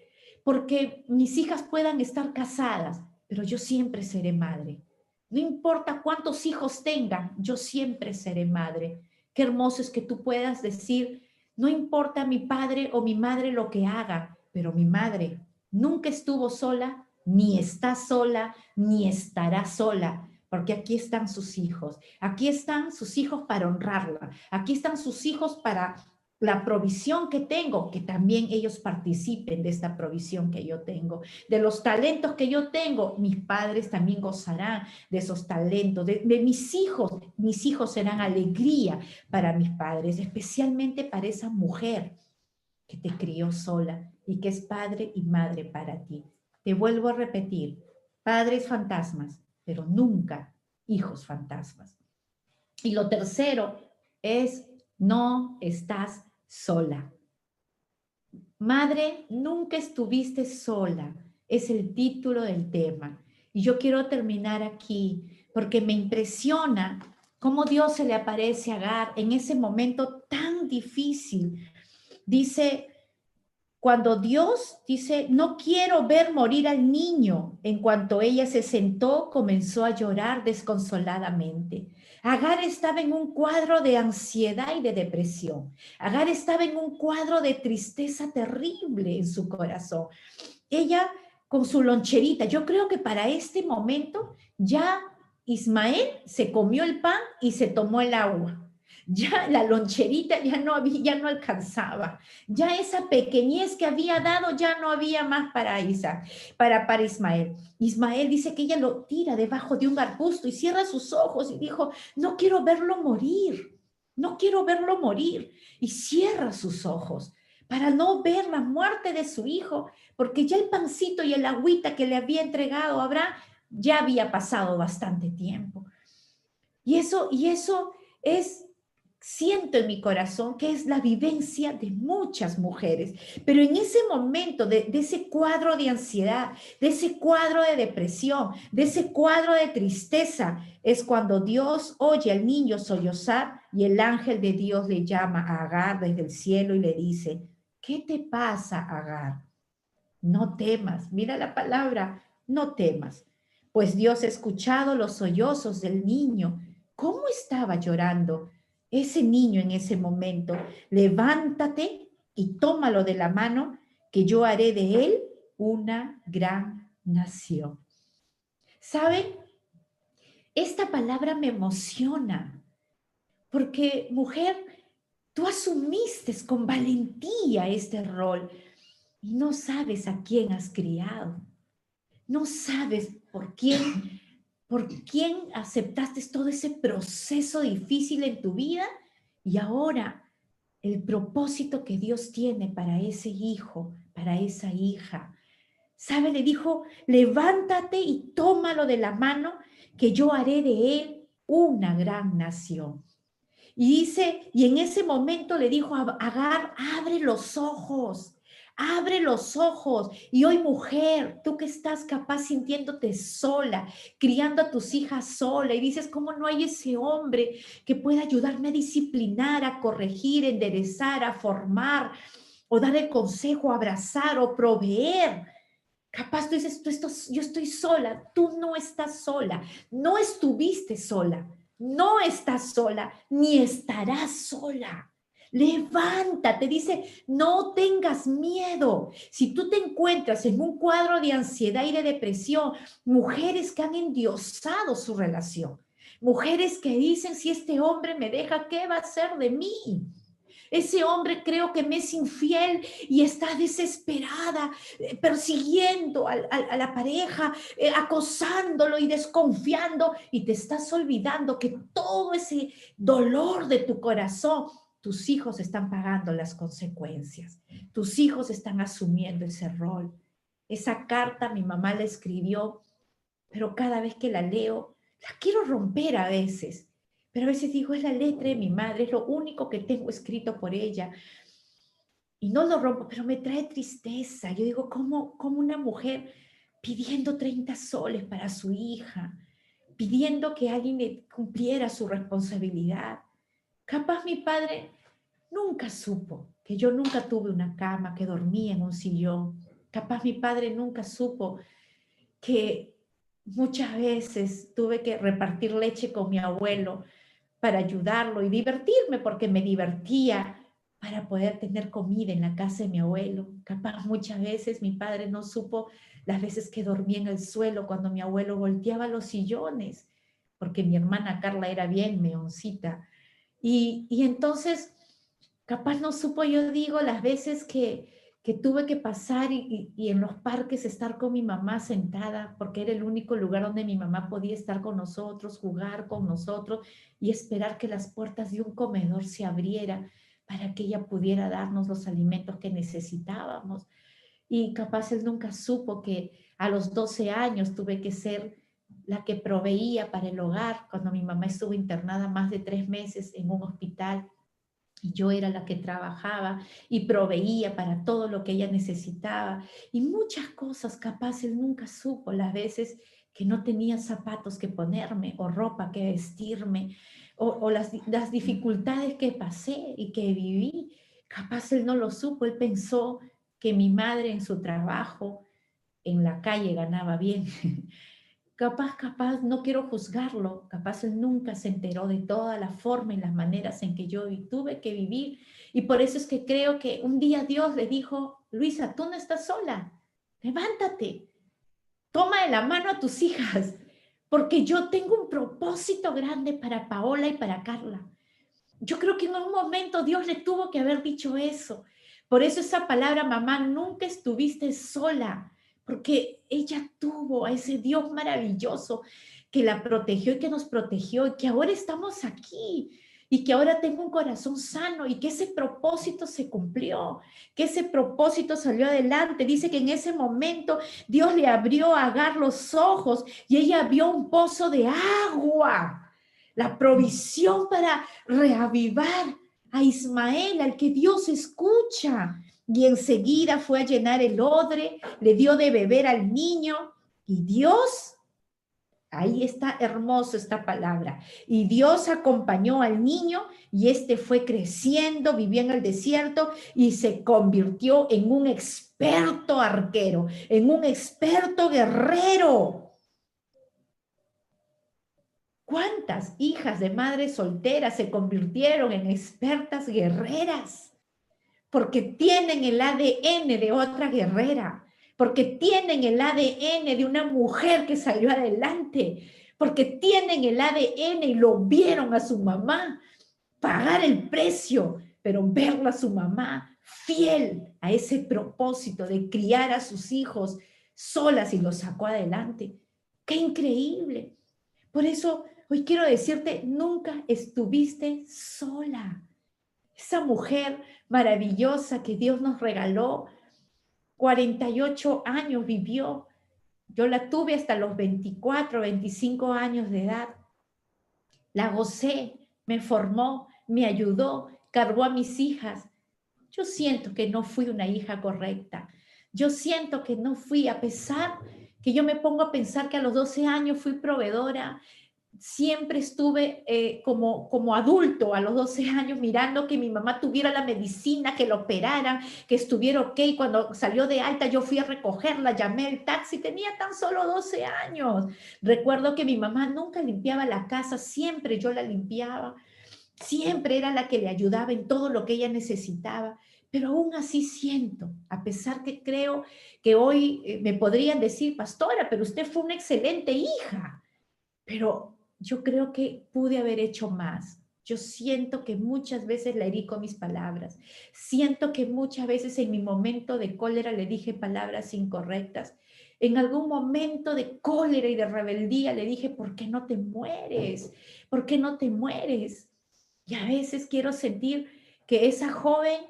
porque mis hijas puedan estar casadas, pero yo siempre seré madre. No importa cuántos hijos tengan, yo siempre seré madre. Qué hermoso es que tú puedas decir, no importa mi padre o mi madre lo que haga, pero mi madre nunca estuvo sola, ni está sola, ni estará sola, porque aquí están sus hijos. Aquí están sus hijos para honrarla. Aquí están sus hijos para la provisión que tengo, que también ellos participen de esta provisión que yo tengo. De los talentos que yo tengo, mis padres también gozarán de esos talentos. De mis hijos serán alegría para mis padres, especialmente para esa mujer que te crió sola y que es padre y madre para ti. Te vuelvo a repetir, padres fantasmas, pero nunca hijos fantasmas. Y lo tercero es, no estás sola. Madre, nunca estuviste sola. Es el título del tema. Y yo quiero terminar aquí porque me impresiona cómo Dios se le aparece a Agar en ese momento tan difícil. Dice, cuando Dios dice, no quiero ver morir al niño, en cuanto ella se sentó, comenzó a llorar desconsoladamente. Agar estaba en un cuadro de ansiedad y de depresión. Agar estaba en un cuadro de tristeza terrible en su corazón. Ella con su loncherita, yo creo que para este momento ya Ismael se comió el pan y se tomó el agua. Ya la loncherita ya no alcanzaba. Ya esa pequeñez que había dado ya no había más para Isaac, para Ismael. Ismael dice que ella lo tira debajo de un arbusto y cierra sus ojos y dijo, no quiero verlo morir, no quiero verlo morir. Y cierra sus ojos para no ver la muerte de su hijo, porque ya el pancito y el agüita que le había entregado a Abraham ya había pasado bastante tiempo. Y eso es, siento en mi corazón que es la vivencia de muchas mujeres, pero en ese momento de ese cuadro de ansiedad, de ese cuadro de depresión, de ese cuadro de tristeza, es cuando Dios oye al niño sollozar y el ángel de Dios le llama a Agar desde el cielo y le dice, ¿qué te pasa, Agar? No temas, mira la palabra, no temas, pues Dios ha escuchado los sollozos del niño. ¿Cómo estaba llorando ese niño en ese momento? Levántate y tómalo de la mano, que yo haré de él una gran nación. ¿Saben? Esta palabra me emociona, porque mujer, tú asumiste con valentía este rol y no sabes a quién has criado. No sabes por quién aceptaste todo ese proceso difícil en tu vida y ahora el propósito que Dios tiene para ese hijo, para esa hija. ¿Sabe? Le dijo, levántate y tómalo de la mano, que yo haré de él una gran nación. Y dice, y en ese momento le dijo a Agar, abre los ojos. Abre los ojos. Y hoy, mujer, tú que estás capaz sintiéndote sola, criando a tus hijas sola, y dices, ¿cómo no hay ese hombre que pueda ayudarme a disciplinar, a corregir, enderezar, a formar, o dar el consejo, abrazar o proveer? Capaz tú dices, yo estoy sola. Tú no estás sola. No estuviste sola. No estás sola, ni estarás sola. Levántate, dice, no tengas miedo. Si tú te encuentras en un cuadro de ansiedad y de depresión, mujeres que han endiosado su relación, mujeres que dicen, si este hombre me deja, ¿qué va a hacer de mí? Ese hombre creo que me es infiel y está desesperada, persiguiendo a la pareja, acosándolo y desconfiando, y te estás olvidando que todo ese dolor de tu corazón, tus hijos están pagando las consecuencias, tus hijos están asumiendo ese rol. Esa carta mi mamá la escribió, pero cada vez que la leo, la quiero romper a veces. Pero a veces digo, es la letra de mi madre, es lo único que tengo escrito por ella. Y no lo rompo, pero me trae tristeza. Yo digo, ¿cómo una mujer pidiendo 30 soles para su hija, pidiendo que alguien le cumpliera su responsabilidad? Capaz mi padre nunca supo que yo nunca tuve una cama, que dormía en un sillón. Capaz mi padre nunca supo que muchas veces tuve que repartir leche con mi abuelo para ayudarlo y divertirme, porque me divertía para poder tener comida en la casa de mi abuelo. Capaz muchas veces mi padre no supo las veces que dormía en el suelo cuando mi abuelo volteaba los sillones, porque mi hermana Carla era bien meoncita. Y entonces, capaz no supo, yo digo, las veces que tuve que pasar y en los parques estar con mi mamá sentada, porque era el único lugar donde mi mamá podía estar con nosotros, jugar con nosotros y esperar que las puertas de un comedor se abrieran para que ella pudiera darnos los alimentos que necesitábamos. Y capaz él nunca supo que a los 12 años tuve que ser la que proveía para el hogar, cuando mi mamá estuvo internada más de 3 meses en un hospital. Y yo era la que trabajaba y proveía para todo lo que ella necesitaba. Y muchas cosas, capaz él nunca supo las veces que no tenía zapatos que ponerme o ropa que vestirme, o las dificultades que pasé y que viví. Capaz él no lo supo, él pensó que mi madre en su trabajo en la calle ganaba bien. Capaz, no quiero juzgarlo, capaz él nunca se enteró de toda la forma y las maneras en que yo tuve que vivir. Y por eso es que creo que un día Dios le dijo, Luisa, tú no estás sola, levántate, toma de la mano a tus hijas, porque yo tengo un propósito grande para Paola y para Carla. Yo creo que en un momento Dios le tuvo que haber dicho eso. Por eso esa palabra, mamá, nunca estuviste sola, porque ella tuvo a ese Dios maravilloso que la protegió y que nos protegió, y que ahora estamos aquí, y que ahora tengo un corazón sano, y que ese propósito se cumplió, que ese propósito salió adelante. Dice que en ese momento Dios le abrió a Agar los ojos y ella vio un pozo de agua, la provisión para reavivar a Ismael, al que Dios escucha. Y enseguida fue a llenar el odre, le dio de beber al niño, y Dios, ahí está hermoso esta palabra, y Dios acompañó al niño, y este fue creciendo, vivió en el desierto y se convirtió en un experto arquero, en un experto guerrero. ¿Cuántas hijas de madres solteras se convirtieron en expertas guerreras? Porque tienen el ADN de otra guerrera, porque tienen el ADN de una mujer que salió adelante, porque tienen el ADN y lo vieron a su mamá pagar el precio, pero verla a su mamá fiel a ese propósito de criar a sus hijos solas y los sacó adelante. ¡Qué increíble! Por eso hoy quiero decirte, nunca estuviste sola. Esa mujer maravillosa que Dios nos regaló, 48 años vivió. Yo la tuve hasta los 24, 25 años de edad. La gocé, me formó, me ayudó, cargó a mis hijas. Yo siento que no fui una hija correcta. Yo siento que no fui, a pesar que yo me pongo a pensar que a los 12 años fui proveedora, siempre estuve como adulto a los 12 años mirando que mi mamá tuviera la medicina, que lo operaran, que estuviera ok. Cuando salió de alta yo fui a recogerla, llamé el taxi, tenía tan solo 12 años. Recuerdo que mi mamá nunca limpiaba la casa, siempre yo la limpiaba, siempre era la que le ayudaba en todo lo que ella necesitaba. Pero aún así siento, a pesar que creo que hoy me podrían decir, pastora, pero usted fue una excelente hija, pero yo creo que pude haber hecho más. Yo siento que muchas veces la herí con mis palabras. Siento que muchas veces en mi momento de cólera le dije palabras incorrectas. En algún momento de cólera y de rebeldía le dije, ¿por qué no te mueres? ¿Por qué no te mueres? Y a veces quiero sentir que esa joven,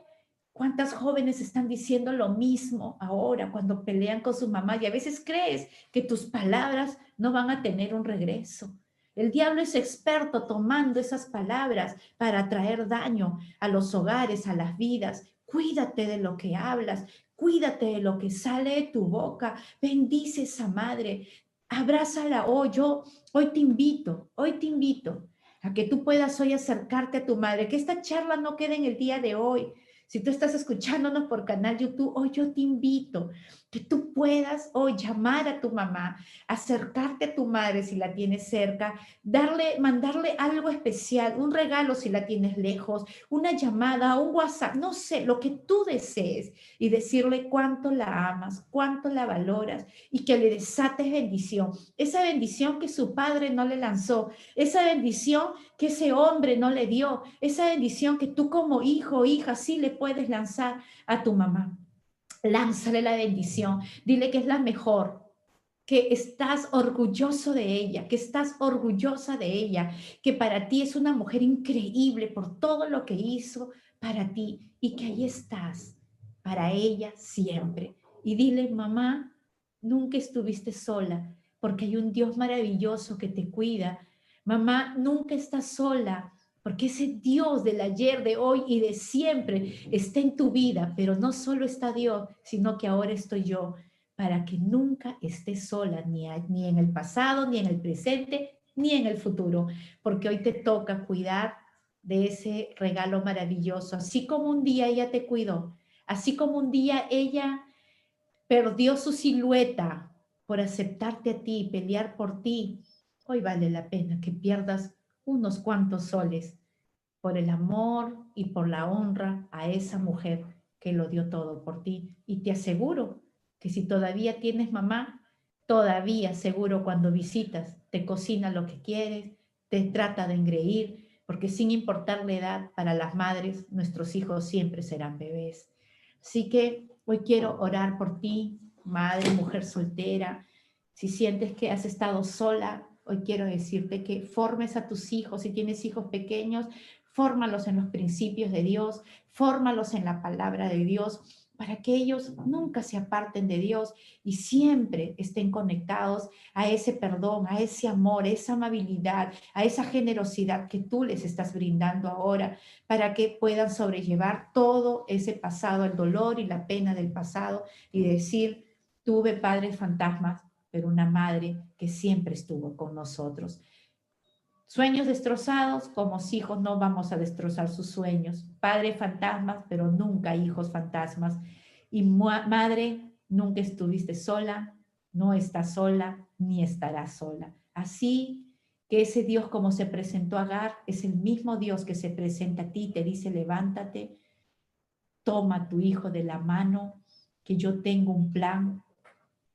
¿cuántas jóvenes están diciendo lo mismo ahora cuando pelean con su mamá? Y a veces crees que tus palabras no van a tener un regreso. El diablo es experto tomando esas palabras para traer daño a los hogares, a las vidas. Cuídate de lo que hablas, cuídate de lo que sale de tu boca. Bendice a esa madre, abrázala hoy. Hoy hoy te invito a que tú puedas hoy acercarte a tu madre, que esta charla no quede en el día de hoy. Si tú estás escuchándonos por canal YouTube, hoy yo te invito que tú puedas hoy llamar a tu mamá, acercarte a tu madre si la tienes cerca, mandarle algo especial, un regalo si la tienes lejos, una llamada, un WhatsApp, no sé, lo que tú desees, y decirle cuánto la amas, cuánto la valoras, y que le desates bendición, esa bendición que su padre no le lanzó, esa bendición que ese hombre no le dio, esa bendición que tú como hijo o hija sí le puedes lanzar a tu mamá. Lánzale la bendición, dile que es la mejor, que estás orgulloso de ella, que estás orgullosa de ella, que para ti es una mujer increíble por todo lo que hizo para ti y que ahí estás para ella siempre. Y dile, mamá, nunca estuviste sola, porque hay un Dios maravilloso que te cuida. Mamá, nunca estás sola, porque ese Dios del ayer, de hoy y de siempre está en tu vida, pero no solo está Dios, sino que ahora estoy yo, para que nunca estés sola, ni en el pasado, ni en el presente, ni en el futuro, porque hoy te toca cuidar de ese regalo maravilloso, así como un día ella te cuidó, así como un día ella perdió su silueta por aceptarte a ti, pelear por ti. Hoy vale la pena que pierdas unos cuantos soles por el amor y por la honra a esa mujer que lo dio todo por ti. Y te aseguro que si todavía tienes mamá, todavía seguro cuando visitas, te cocina lo que quieres, te trata de engreír, porque sin importar la edad, para las madres, nuestros hijos siempre serán bebés. Así que hoy quiero orar por ti, madre, mujer soltera. Si sientes que has estado sola, hoy quiero decirte que formes a tus hijos. Si tienes hijos pequeños, fórmalos en los principios de Dios, fórmalos en la palabra de Dios, para que ellos nunca se aparten de Dios y siempre estén conectados a ese perdón, a ese amor, a esa amabilidad, a esa generosidad que tú les estás brindando ahora, para que puedan sobrellevar todo ese pasado, el dolor y la pena del pasado, y decir, tuve padres fantasmas, pero una madre que siempre estuvo con nosotros. Sueños destrozados, como hijos no vamos a destrozar sus sueños. Padre fantasmas, pero nunca hijos fantasmas. Y madre, nunca estuviste sola, no estás sola, ni estarás sola. Así que ese Dios como se presentó a Agar, es el mismo Dios que se presenta a ti, te dice, levántate, toma a tu hijo de la mano, que yo tengo un plan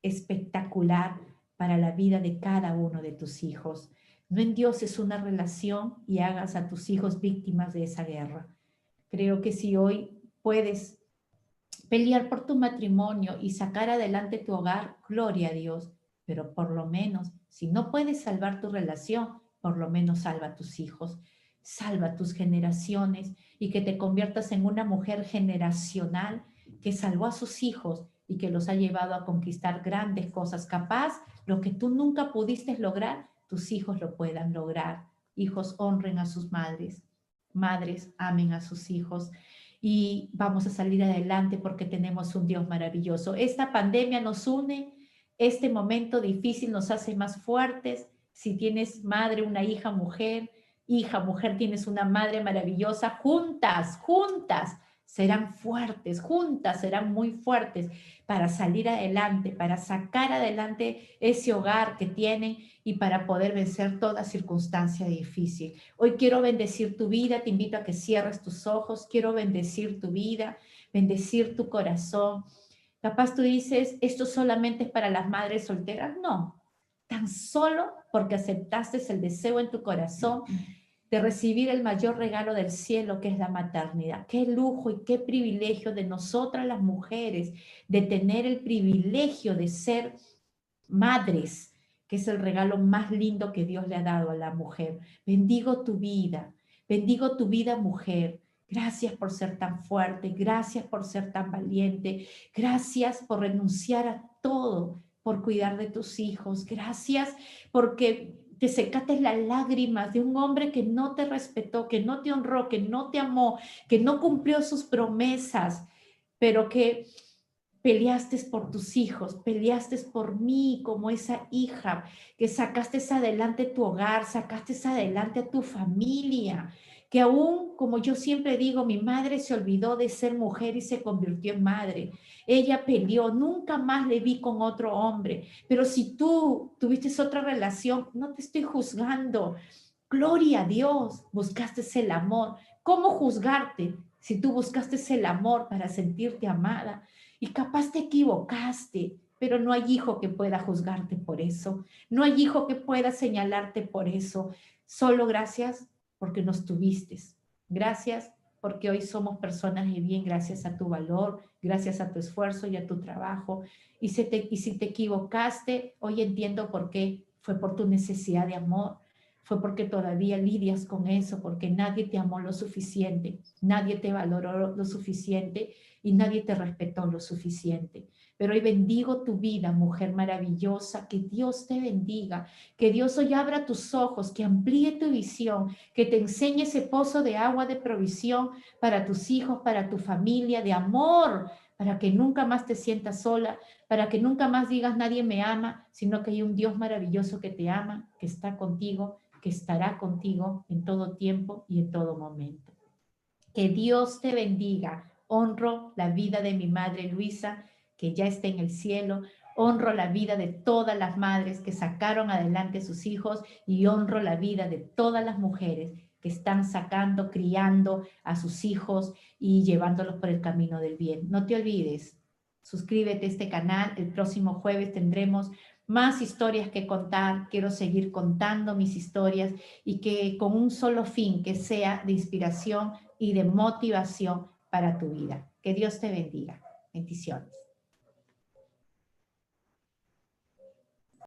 espectacular para la vida de cada uno de tus hijos. No endioces una relación y hagas a tus hijos víctimas de esa guerra. Creo que si hoy puedes pelear por tu matrimonio y sacar adelante tu hogar, gloria a Dios, pero por lo menos, si no puedes salvar tu relación, por lo menos salva a tus hijos, salva tus generaciones, y que te conviertas en una mujer generacional que salvó a sus hijos y que los ha llevado a conquistar grandes cosas. Capaz, lo que tú nunca pudiste lograr, tus hijos lo puedan lograr. Hijos, honren a sus madres. madres, amen a sus hijos y vamos a salir adelante porque tenemos un Dios maravilloso. Esta pandemia nos une, este momento difícil nos hace más fuertes. Si tienes madre, una hija, mujer, tienes una madre maravillosa, juntas, juntas serán fuertes, juntas serán muy fuertes para salir adelante, para sacar adelante ese hogar que tienen y para poder vencer toda circunstancia difícil. Hoy quiero bendecir tu vida, te invito a que cierres tus ojos, quiero bendecir tu vida, bendecir tu corazón. Capaz tú dices, esto solamente es para las madres solteras. No, tan solo porque aceptaste el deseo en tu corazón de recibir el mayor regalo del cielo, que es la maternidad. Qué lujo y qué privilegio de nosotras las mujeres, de tener el privilegio de ser madres, que es el regalo más lindo que Dios le ha dado a la mujer. Bendigo tu vida, mujer. Gracias por ser tan fuerte, gracias por ser tan valiente, gracias por renunciar a todo, por cuidar de tus hijos, gracias porque te secaste las lágrimas de un hombre que no te respetó, que no te honró, que no te amó, que no cumplió sus promesas, pero que peleaste por tus hijos, peleaste por mí como esa hija, que sacaste adelante tu hogar, sacaste adelante a tu familia, que aún, como yo siempre digo, mi madre se olvidó de ser mujer y se convirtió en madre. Ella peleó, nunca más le vi con otro hombre, pero si tú tuviste otra relación, no te estoy juzgando. Gloria a Dios, buscaste el amor. ¿Cómo juzgarte si tú buscaste el amor para sentirte amada? Y capaz te equivocaste, pero no hay hijo que pueda juzgarte por eso. No hay hijo que pueda señalarte por eso. Solo gracias porque nos tuviste. Gracias porque hoy somos personas de bien, gracias a tu valor, gracias a tu esfuerzo y a tu trabajo. Y si te equivocaste, hoy entiendo por qué. Fue por tu necesidad de amor. Fue porque todavía lidias con eso, porque nadie te amó lo suficiente, nadie te valoró lo suficiente y nadie te respetó lo suficiente. Pero hoy bendigo tu vida, mujer maravillosa, que Dios te bendiga, que Dios hoy abra tus ojos, que amplíe tu visión, que te enseñe ese pozo de agua de provisión para tus hijos, para tu familia, de amor, para que nunca más te sientas sola, para que nunca más digas nadie me ama, sino que hay un Dios maravilloso que te ama, que está contigo, que estará contigo en todo tiempo y en todo momento. Que Dios te bendiga. Honro la vida de mi madre Luisa, que ya está en el cielo. Honro la vida de todas las madres que sacaron adelante a sus hijos y honro la vida de todas las mujeres que están sacando, criando a sus hijos y llevándolos por el camino del bien. No te olvides, suscríbete a este canal. El próximo jueves tendremos más historias que contar. Quiero seguir contando mis historias y que con un solo fin, que sea de inspiración y de motivación para tu vida. Que Dios te bendiga. Bendiciones.